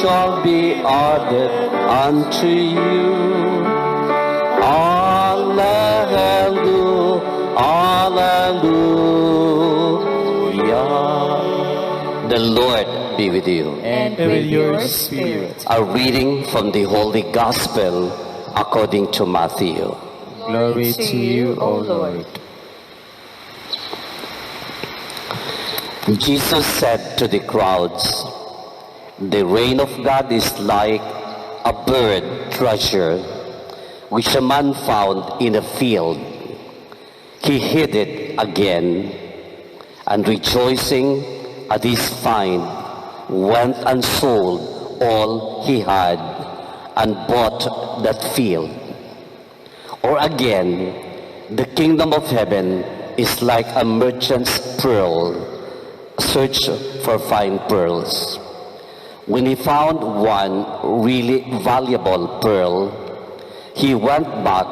shall be added unto you. Alleluia, Alleluia. The Lord be with you. And with your spirit. A reading from the Holy Gospel according to Matthew. Glory to you, O Lord. Jesus said to the crowds, "The reign of God is like a buried treasure, which a man found in a field. He hid it again, and rejoicing at his find, went and sold all he had, and bought that field." Or again, the kingdom of heaven is like a merchant's pearl, search for fine pearls. When he found one really valuable pearl, he went back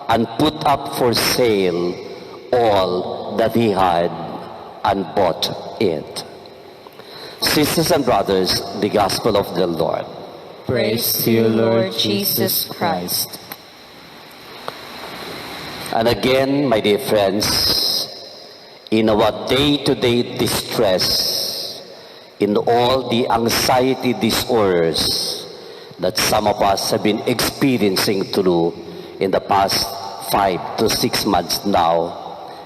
and put up for sale all that he had and bought it. Sisters and brothers, the gospel of the Lord. Praise to you, Lord Jesus Christ. And again, my dear friends, in our day-to-day distress, in all the anxiety disorders that some of us have been experiencing through in the past 5 to 6 months now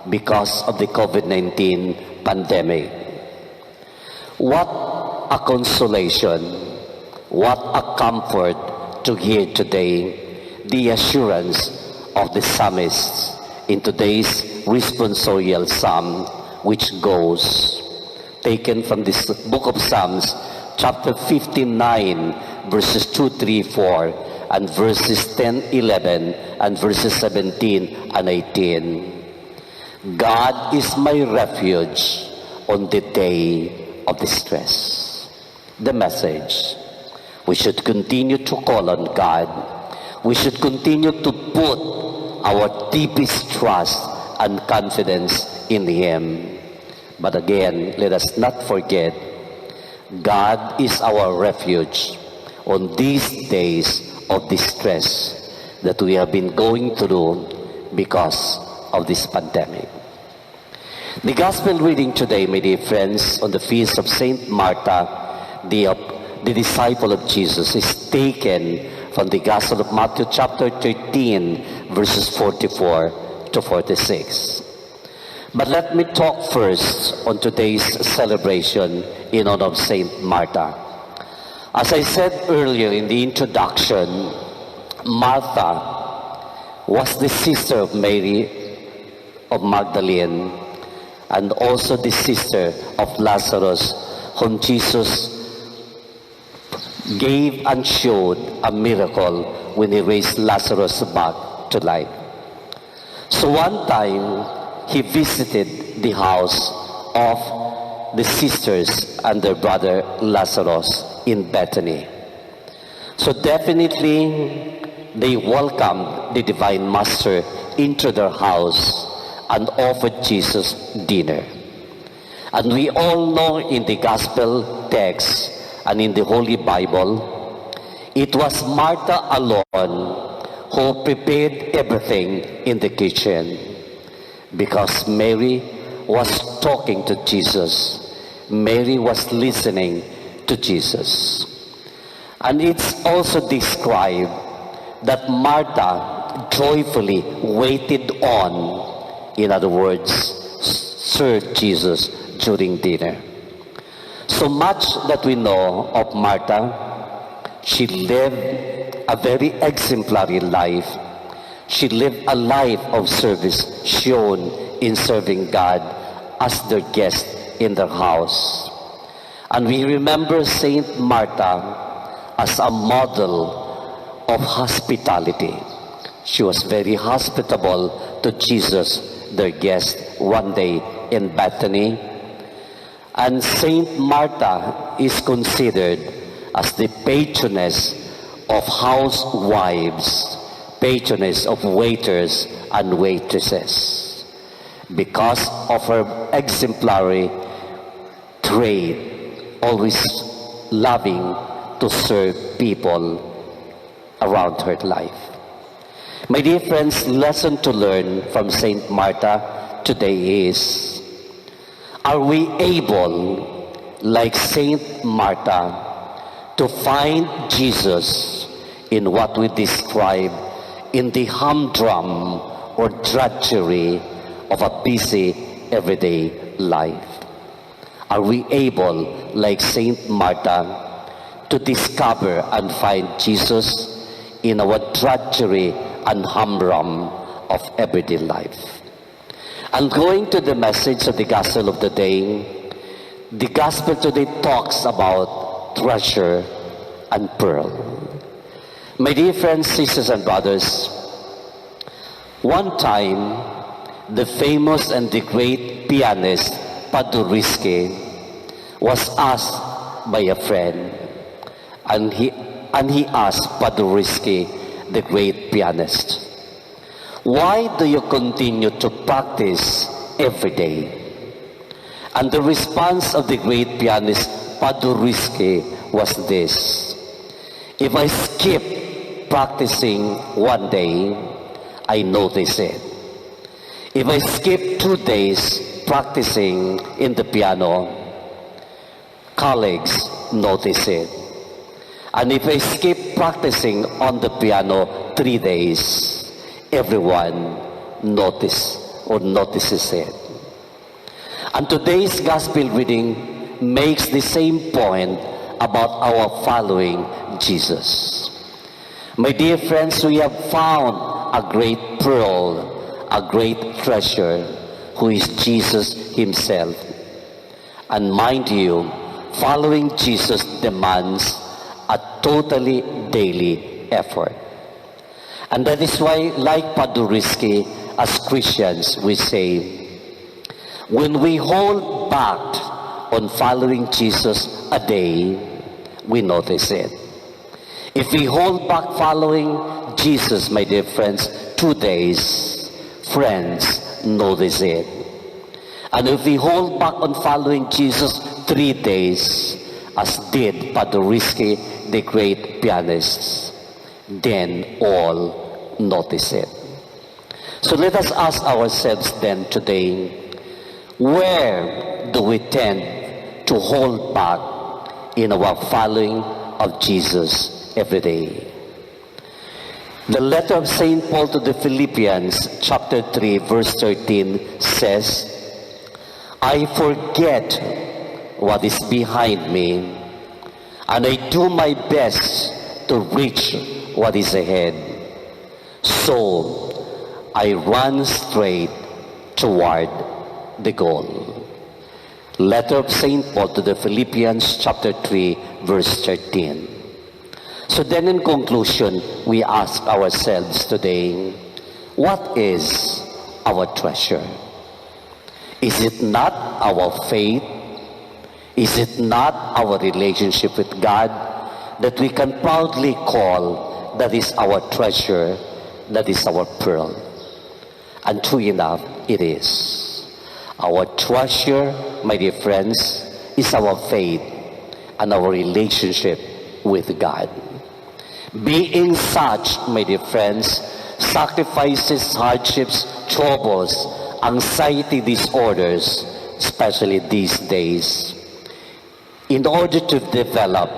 because of the COVID-19 pandemic. What a consolation, what a comfort to hear today the assurance of the psalmist in today's responsorial psalm, which goes, taken from this book of Psalms, chapter 59, verses 2, 3, 4, and verses 10, 11, and verses 17 and 18. God is my refuge on the day of distress. The message: we should continue to call on God. We should continue to put our deepest trust and confidence in Him. But again, let us not forget, God is our refuge on these days of distress that we have been going through because of this pandemic. The gospel reading today, my dear friends, on the feast of Saint Martha, the disciple of Jesus, is taken from the Gospel of Matthew chapter 13, verses 44 to 46. But let me talk first on today's celebration in honor of Saint Martha. As I said earlier in the introduction, Martha was the sister of Mary of Magdalene, and also the sister of Lazarus, whom Jesus gave and showed a miracle when he raised Lazarus back to life. So one time, he visited the house of the sisters and their brother Lazarus in Bethany. So definitely, they welcomed the Divine Master into their house and offered Jesus dinner. And we all know in the Gospel text and in the Holy Bible, it was Martha alone who prepared everything in the kitchen, because Mary was talking to Jesus. Mary was listening to Jesus. And it's also described that Martha joyfully waited on, in other words, served Jesus during dinner. So much that we know of Martha, she lived a very exemplary life. She lived a life of service shown in serving God as their guest in their house. And we remember Saint Martha as a model of hospitality. She was very hospitable to Jesus, their guest, one day in Bethany. And Saint Martha is considered as the patroness of housewives, patroness of waiters and waitresses, because of her exemplary trait, always loving to serve people around her life. My dear friends, lesson to learn from Saint Martha today is, are we able, like Saint Martha, to find Jesus in what we describe in the humdrum or drudgery of a busy everyday life? Are we able, like Saint Martha, to discover and find Jesus in our drudgery and humdrum of everyday life? And going to the message of the Gospel of the day, the Gospel today talks about treasure and pearl. My dear friends, sisters and brothers, one time, the famous and the great pianist Paderewski was asked by a friend, and he asked Paderewski, the great pianist, why do you continue to practice every day? And the response of the great pianist Paderewski was this: if I skip practicing one day, I notice it. If I skip 2 days practicing in the piano, colleagues notice it. And if I skip practicing on the piano 3 days, everyone notices it. And today's gospel reading makes the same point about our following Jesus. My dear friends, we have found a great pearl, a great treasure, who is Jesus himself. And mind you, following Jesus demands a totally daily effort. And that is why, like Paderewski, as Christians, we say, when we hold back on following Jesus a day, we notice it. If we hold back following Jesus, my dear friends, 2 days, friends notice it. And if we hold back on following Jesus 3 days, as did Paderewski, the great pianist, then all notice it. So let us ask ourselves then today, where do we tend to hold back in our following of Jesus every day? The letter of St. Paul to the Philippians, chapter 3, verse 13 says, I forget what is behind me, and I do my best to reach what is ahead. So I run straight toward the goal. Letter of St. Paul to the Philippians, chapter 3, verse 13. So then in conclusion, we ask ourselves today, what is our treasure? Is it not our faith? Is it not our relationship with God that we can proudly call that is our treasure, that is our pearl? And true enough, it is. Our treasure, my dear friends, is our faith and our relationship with God. Being such, my dear friends, sacrifices, hardships, troubles, anxiety disorders, especially these days, in order to develop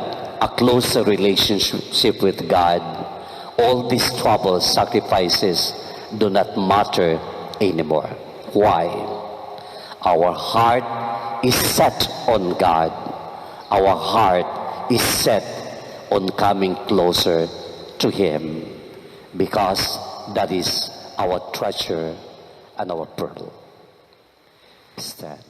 a closer relationship with God, all these troubles, sacrifices do not matter anymore. Why? Our heart is set on God. Our heart is set on coming closer to Him, because that is our treasure and our pearl. Stand.